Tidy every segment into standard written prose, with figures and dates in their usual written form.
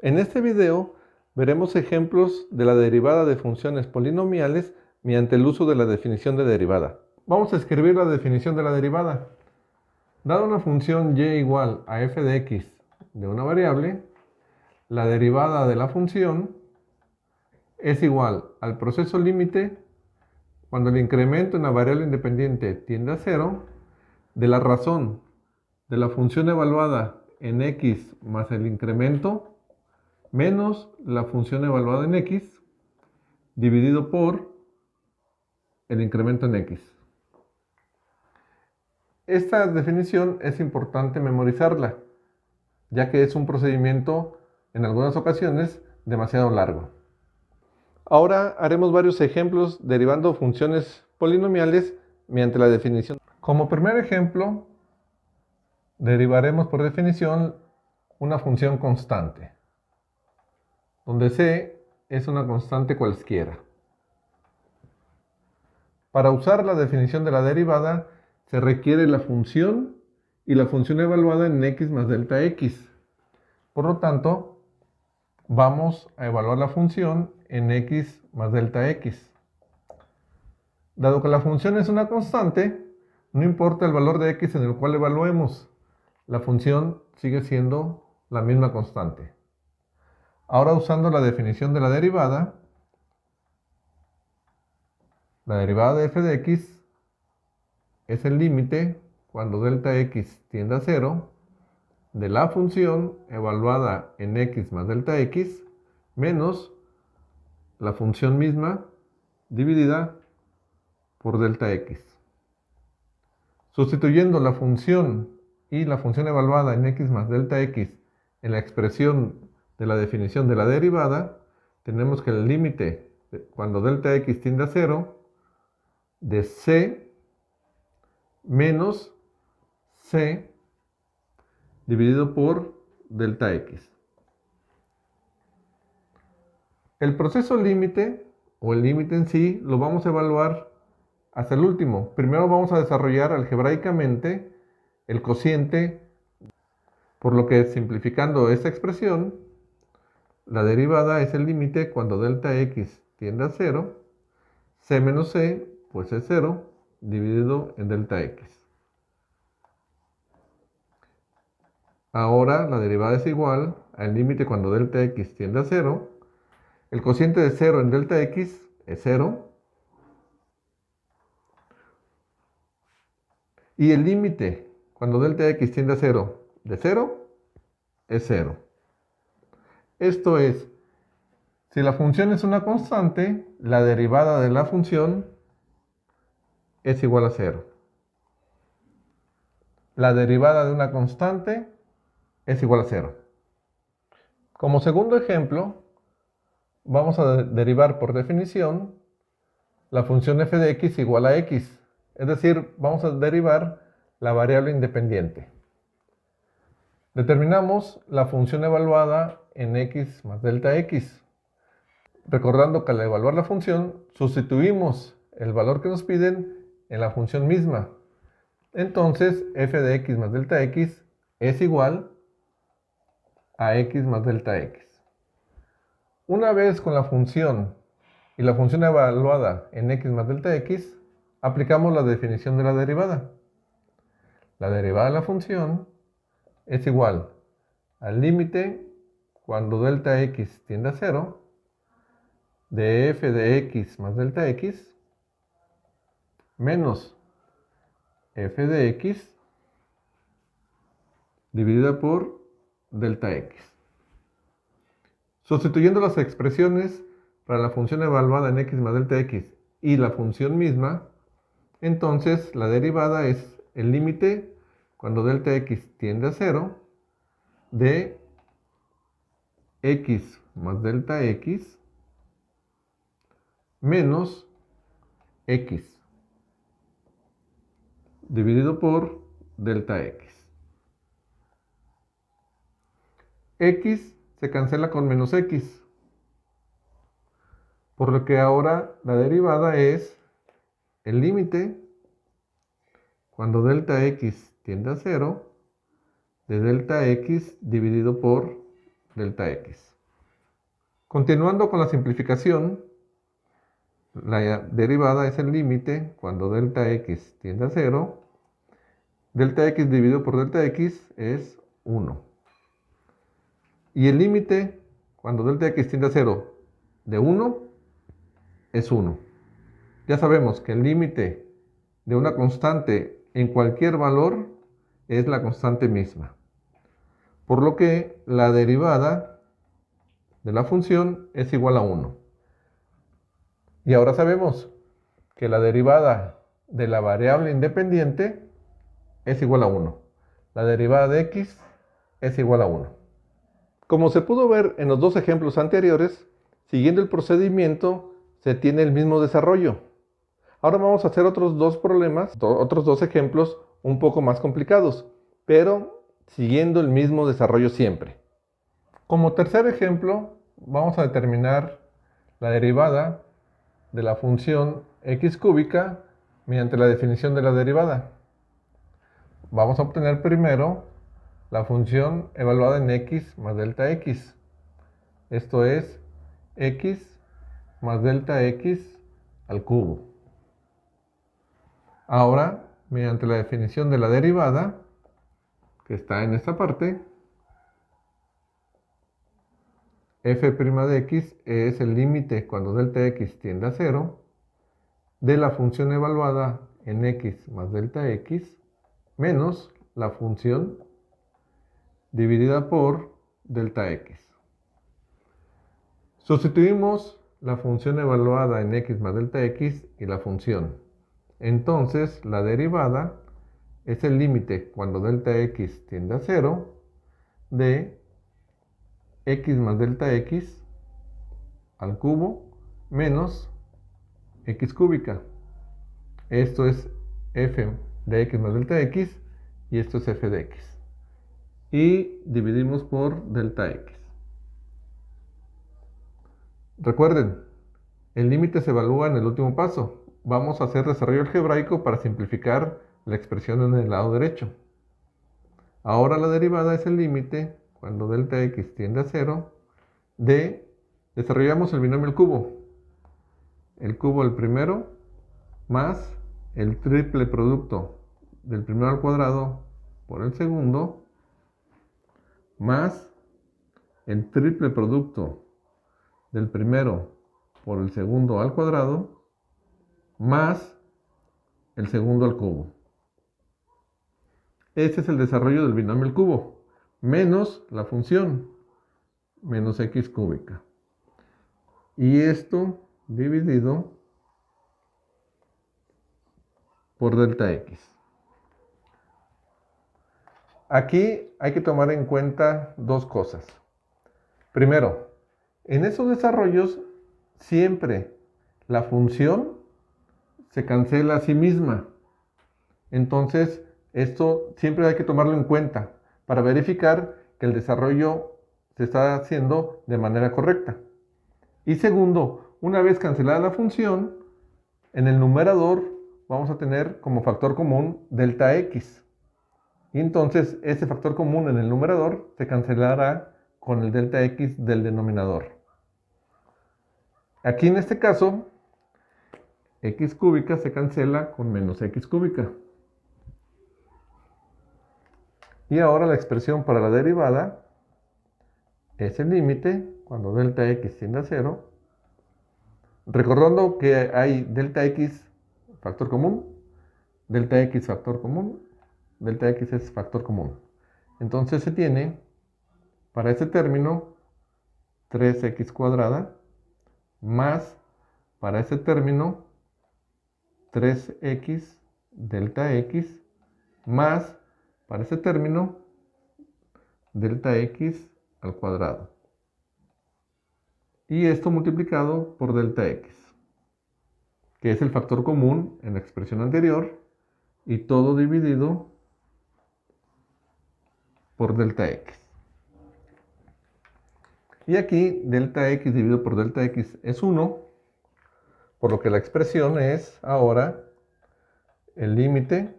En este video veremos ejemplos de la derivada de funciones polinomiales mediante el uso de la definición de derivada. Vamos a escribir la definición de la derivada. Dada una función y igual a f de x de una variable, la derivada de la función es igual al proceso límite cuando el incremento en la variable independiente tiende a 0 de la razón de la función evaluada en x más el incremento menos la función evaluada en x dividido por el incremento en x. Esta definición es importante memorizarla, ya que es un procedimiento en algunas ocasiones demasiado largo. Ahora haremos varios ejemplos derivando funciones polinomiales mediante la definición. Como primer ejemplo, derivaremos por definición una función constante, donde c es una constante cualesquiera. Para usar la definición de la derivada, se requiere la función y la función evaluada en x más delta x. Por lo tanto, vamos a evaluar la función en x más delta x. Dado que la función es una constante, no importa el valor de x en el cual evaluemos, la función sigue siendo la misma constante. Ahora, usando la definición de la derivada de f de x es el límite cuando delta x tiende a 0 de la función evaluada en x más delta x menos la función misma dividida por delta x. Sustituyendo la función y la función evaluada en x más delta x en la expresión de la definición de la derivada, tenemos que el límite cuando delta x tiende a 0 de c menos c dividido por delta x. El proceso límite o el límite en sí lo vamos a evaluar hasta el último. Primero vamos a desarrollar algebraicamente el cociente, por lo que simplificando esta expresión, la derivada es el límite cuando delta x tiende a 0, c menos c, pues es 0, dividido en delta x. Ahora la derivada es igual al límite cuando delta x tiende a 0. El cociente de 0 en delta x es 0. Y el límite cuando delta x tiende a 0 de 0 es 0. Esto es, si la función es una constante, la derivada de la función es igual a 0. La derivada de una constante es igual a 0. Como segundo ejemplo, vamos a derivar por definición la función f de x igual a x. Es decir, vamos a derivar la variable independiente. Determinamos la función evaluada en x más delta x. Recordando que al evaluar la función, sustituimos el valor que nos piden en la función misma. Entonces, f de x más delta x es igual a x más delta x. Una vez con la función y la función evaluada en x más delta x, aplicamos la definición de la derivada. La derivada de la función es igual al límite cuando delta x tiende a 0 de f de x más delta x menos f de x dividida por delta x. Sustituyendo las expresiones para la función evaluada en x más delta x y la función misma, entonces la derivada es el límite cuando delta x tiende a 0 de x más delta x menos x dividido por delta x. X se cancela con menos x, por lo que ahora la derivada es el límite cuando delta x tiende a 0 de delta x dividido por delta x. Continuando con la simplificación, la derivada es el límite cuando delta x tiende a 0. Delta x dividido por delta x es 1. Y el límite cuando delta x tiende a 0 de 1 es 1. Ya sabemos que el límite de una constante en cualquier valor es la constante misma. Por lo que la derivada de la función es igual a 1. Y ahora sabemos que la derivada de la variable independiente es igual a 1. La derivada de x es igual a 1. Como se pudo ver en los dos ejemplos anteriores, siguiendo el procedimiento se tiene el mismo desarrollo. Ahora vamos a hacer otros dos problemas, otros dos ejemplos un poco más complicados, pero siguiendo el mismo desarrollo siempre. Como tercer ejemplo, vamos a determinar la derivada de la función x cúbica mediante la definición de la derivada. Vamos a obtener primero la función evaluada en x más delta x. Esto es x más delta x al cubo. Ahora, mediante la definición de la derivada, que está en esta parte, f' de x es el límite cuando delta x tiende a 0 de la función evaluada en x más delta x menos la función dividida por delta x. Sustituimos la función evaluada en x más delta x y la función. Entonces, la derivada es el límite cuando delta x tiende a 0 de x más delta x al cubo menos x cúbica. Esto es f de x más delta x y esto es f de x. Y dividimos por delta x. Recuerden, el límite se evalúa en el último paso. Vamos a hacer desarrollo algebraico para simplificar la expresión en el lado derecho. Ahora la derivada es el límite cuando delta x tiende a 0 de, desarrollamos el binomio al cubo. El cubo al primero más el triple producto del primero al cuadrado por el segundo más el triple producto del primero por el segundo al cuadrado más el segundo al cubo. Este es el desarrollo del binomio al cubo, menos la función, menos x cúbica. Y esto dividido por delta x. Aquí hay que tomar en cuenta dos cosas. Primero, en esos desarrollos siempre la función se cancela a sí misma. Entonces, esto siempre hay que tomarlo en cuenta para verificar que el desarrollo se está haciendo de manera correcta. Y segundo, una vez cancelada la función, en el numerador vamos a tener como factor común delta x. Y entonces ese factor común en el numerador se cancelará con el delta x del denominador. Aquí en este caso, x cúbica se cancela con menos x cúbica. Y ahora la expresión para la derivada es el límite cuando delta x tiende a 0. Recordando que hay delta x factor común, delta x factor común, delta x es factor común. Entonces se tiene para este término 3x cuadrada más para este término 3x delta x más para este término delta x al cuadrado. Y esto multiplicado por delta x, que es el factor común en la expresión anterior, y todo dividido por delta x. Y aquí delta x dividido por delta x es 1, por lo que la expresión es ahora el límite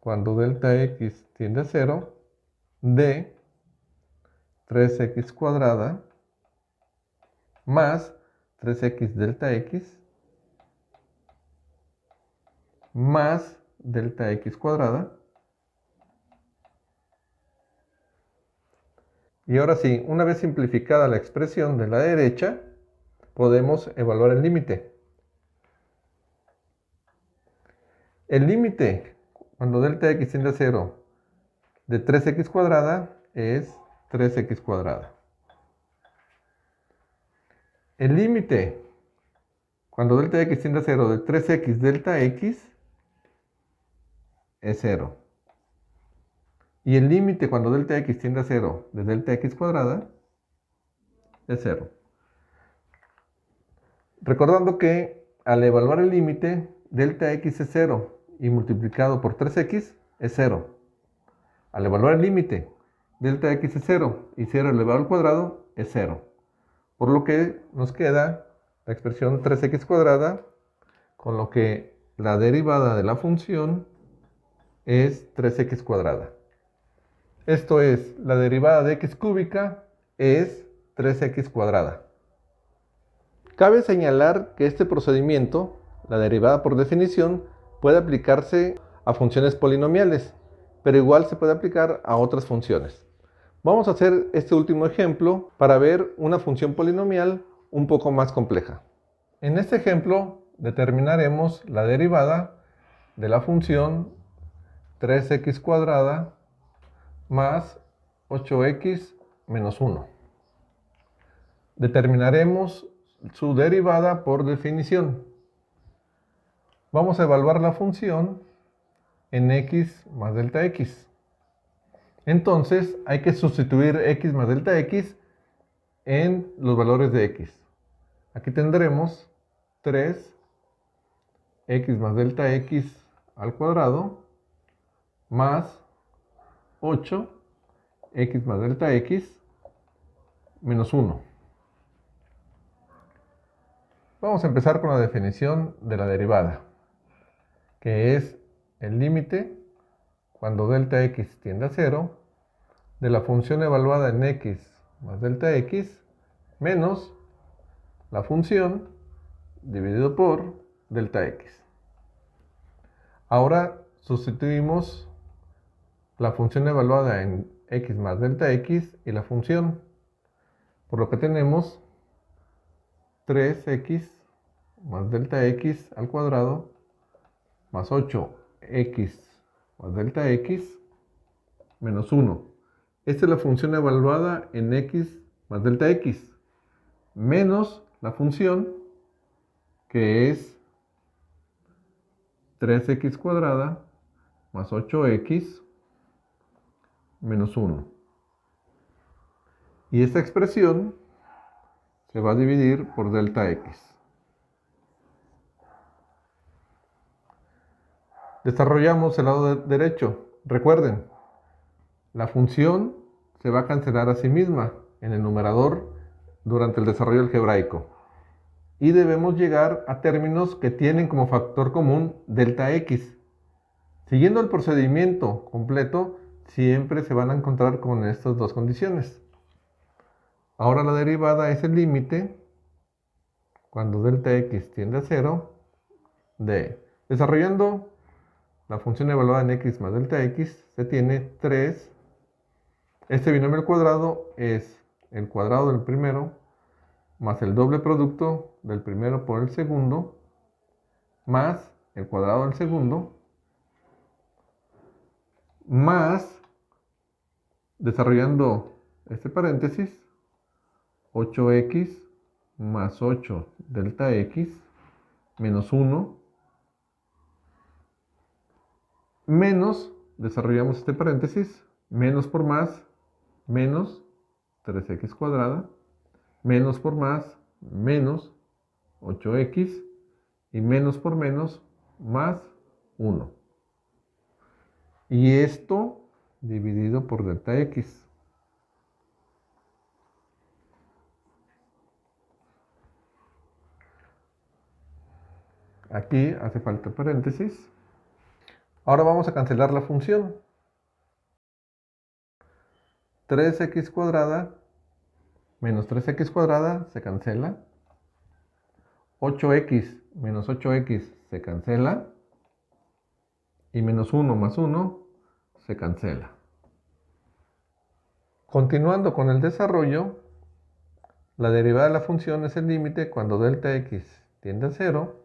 cuando delta x tiende a 0 de 3x cuadrada más 3x delta x más delta x cuadrada. Y ahora sí, una vez simplificada la expresión de la derecha, podemos evaluar el límite. El límite, cuando delta x tiende a 0, de 3x cuadrada es 3x cuadrada. El límite, cuando delta x tiende a 0, de 3x delta x es 0. Y el límite cuando delta x tiende a 0 de delta x cuadrada es 0. Recordando que al evaluar el límite, delta x es 0 y multiplicado por 3x es 0. Al evaluar el límite, delta x es 0 y 0 elevado al cuadrado es 0. Por lo que nos queda la expresión 3x cuadrada, con lo que la derivada de la función es 3x cuadrada. Esto es, la derivada de x cúbica es 3x cuadrada. Cabe señalar que este procedimiento, la derivada por definición, puede aplicarse a funciones polinomiales, pero igual se puede aplicar a otras funciones. Vamos a hacer este último ejemplo para ver una función polinomial un poco más compleja. En este ejemplo determinaremos la derivada de la función 3x cuadrada más 8x menos 1. Determinaremos su derivada por definición. Vamos a evaluar la función en x más delta x. Entonces hay que sustituir x más delta x en los valores de x. Aquí tendremos 3x más delta x al cuadrado más 8x más delta x menos 1. Vamos a empezar con la definición de la derivada, que es el límite cuando delta x tiende a 0 de la función evaluada en x más delta x menos la función dividido por delta x. Ahora sustituimos la función evaluada en x más delta x y la función, por lo que tenemos 3x más delta x al cuadrado más 8x más delta x menos 1. Esta es la función evaluada en x más delta x menos la función que es 3x cuadrada más 8x menos 1. Y esta expresión se va a dividir por delta x. Desarrollamos el lado derecho. Recuerden, la función se va a cancelar a sí misma en el numerador durante el desarrollo algebraico. Y debemos llegar a términos que tienen como factor común delta x. Siguiendo el procedimiento completo, siempre se van a encontrar con estas dos condiciones. Ahora la derivada es el límite, cuando delta x tiende a 0, de, desarrollando la función evaluada en x más delta x, se tiene 3. Este binomio al cuadrado es el cuadrado del primero más el doble producto del primero por el segundo, más el cuadrado del segundo, más, desarrollando este paréntesis, 8x más 8 delta x menos 1, menos, desarrollamos este paréntesis, menos por más, menos 3x cuadrada, menos por más, menos 8x, y menos por menos, más 1. Y esto dividido por delta x. Aquí hace falta paréntesis. Ahora vamos a cancelar la función. 3x cuadrada menos 3x cuadrada se cancela. 8x menos 8x se cancela. Y menos 1 más 1 se cancela. Continuando con el desarrollo, la derivada de la función es el límite cuando delta x tiende a 0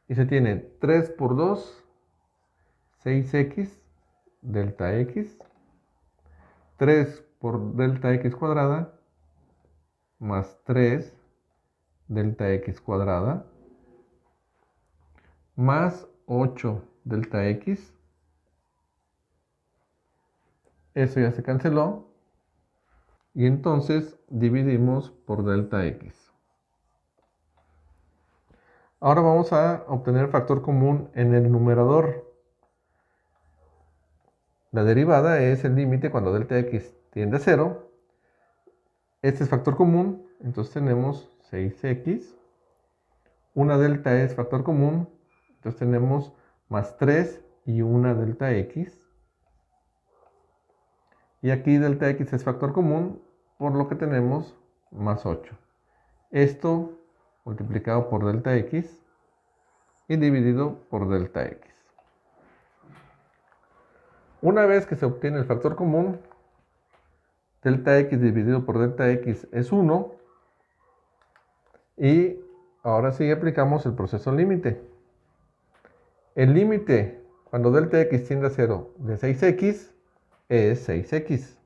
y se tiene 3 por 2, 6x delta x, 3 por delta x cuadrada más 3 delta x cuadrada más 8 delta x. Eso ya se canceló. Y entonces dividimos por delta x. Ahora vamos a obtener el factor común en el numerador. La derivada es el límite cuando delta x tiende a 0. Este es factor común, entonces tenemos 6x. Una delta es factor común, entonces tenemos más 3 y una delta x. Y aquí delta x es factor común, por lo que tenemos más 8. Esto multiplicado por delta x y dividido por delta x. Una vez que se obtiene el factor común, delta x dividido por delta x es 1. Y ahora sí aplicamos el proceso límite. El límite cuando delta x tiende a 0 de 6x es 6x.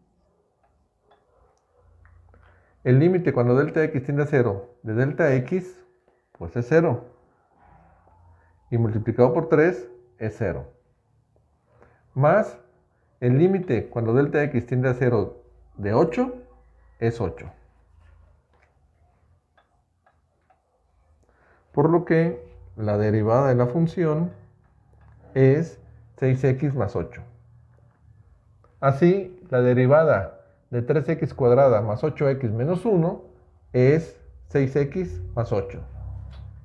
El límite cuando delta x tiende a 0 de delta x, pues es 0. Y multiplicado por 3 es 0. Más el límite cuando delta x tiende a 0 de 8 es 8. Por lo que la derivada de la función es 6x más 8. Así, la derivada de 3x cuadrada más 8x menos 1 es 6x más 8.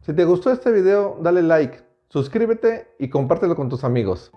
Si te gustó este video, dale like, suscríbete y compártelo con tus amigos.